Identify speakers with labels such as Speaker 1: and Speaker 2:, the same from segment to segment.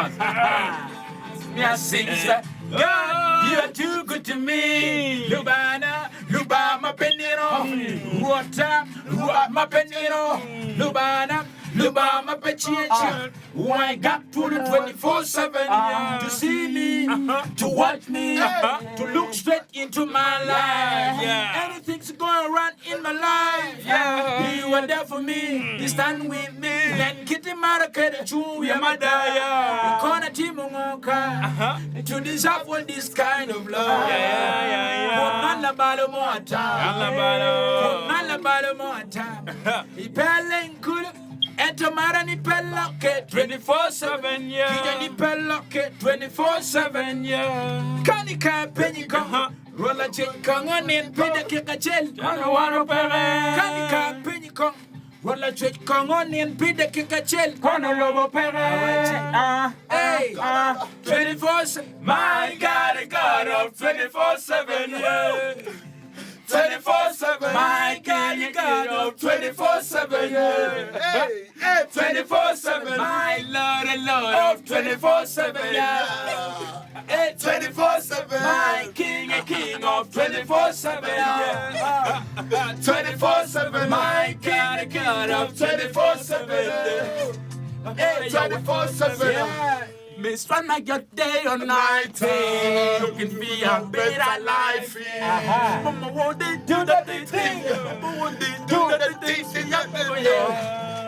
Speaker 1: Thomas. Me I sing, say, God, you are too good to me. Lubana, Lubama Penino. Water, Lubama Penino. Lubana, Lubama Pechichi. Why got to the 24/7 to see me, to watch me, to look straight into my life. Anything's going wrong in my life. You are there for me. You stand with me. Then kitty marakere chu ya madaya. Kona timungoka to deserve all this kind of love. Nala balo more time. Nala balo more time. Ipeleng kulu. Entomara ni peloke 24/7 Kija ni peloke 24/7 Kanika penny kong Rolla ching kong on in pida kika chel Kono pere Kanika penny kong Rolla ching kong on in pida kika chel Kono lobo pere Hey 24/7 My God, the God of 24/7 24/7 My God, you God of 24/7 Hey, 24/7 My Lord and Lord of 24/7 Hey, 24/7 My King and King of 24/7 24/7 My God and God of 24/7 Hey, 24/7 Me strand my good day or night, looking for a better life. Mama, won't they do that thing? Mama, won't they do that thing?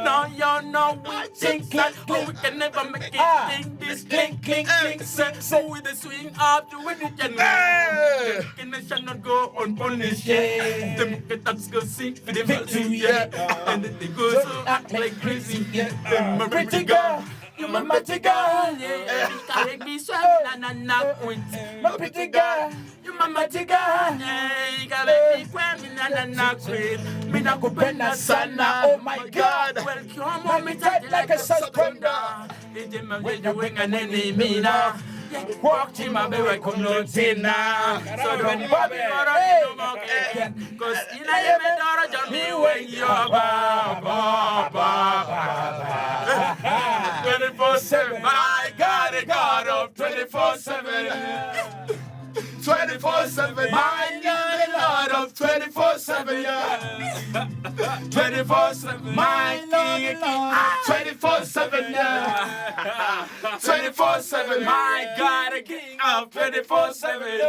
Speaker 1: No, you know we think like we can never make it think this clink, clink, clink. So with the swing up to when it can it shall not go unpunished. The that's go sing for the victory, and then they go so act like crazy. My pretty girl. You my pretty girl, yeah. You make me sweat, na quit. My pretty girl, you my pretty girl, yeah. You make me cry, na quit. Me na go bend na sana, oh my God. Well, come on, me tight like a suspender. When you wing an enemy now. Walk to my baby, come no tina. So don't bother, no more again. Cause you know you may not me when you're ba. 24/7, my God, the God of 24/7. 24/7, my God, the Lord of 24/7. 24/7, my King, 24/7. 24/7, my God, the King of 24/7.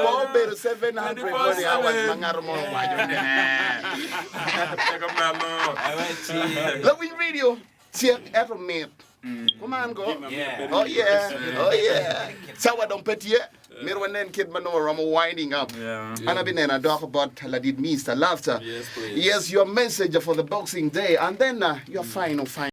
Speaker 2: Oh, better 700 hours. Let me video. Check every minute. Come on, go. Oh, yeah. Oh, yeah. Sawa don't pet yet. Mirwanen kid manor, I'm winding up. And I've been in a talk about Ladid Mr. Laughter. Yes, your message for the Boxing Day. And then you're fine.